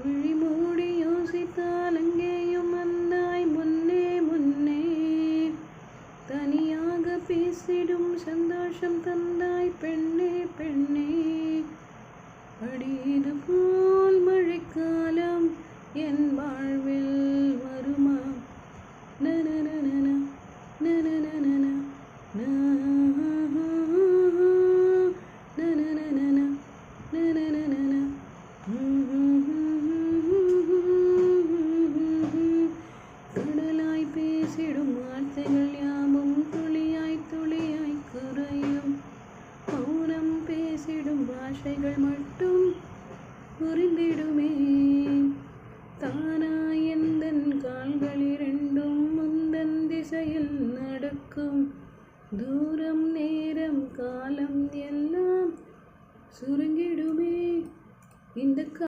விழிமூடி யோசித்தால் அங்கேயும் வந்தாய் முன்னே முன்னே. தனியாக பேசிடும் சந்தோஷம் தந்தாய் பெண்ணே பெண்ணே. அடியது போல் மழைக்காலம் என் வாழ்வில் வருமா? நனநனன நனநனன நனநனன நனநனன. கடலாய் பேசிடும் வார்த்தைகள் யாவும் துளியாய் துளியாய் குறையும். மௌனம் பேசிடும் பாஷைகள் மட்டும் புரிந்திடுமே. தானாய் எந்தன் கால்கள் இரண்டும் முந்தன் திசையில் நடக்கும். தூரம் நேரம் காலம் எல்லாம் சுருங்கிடுமே. இந்த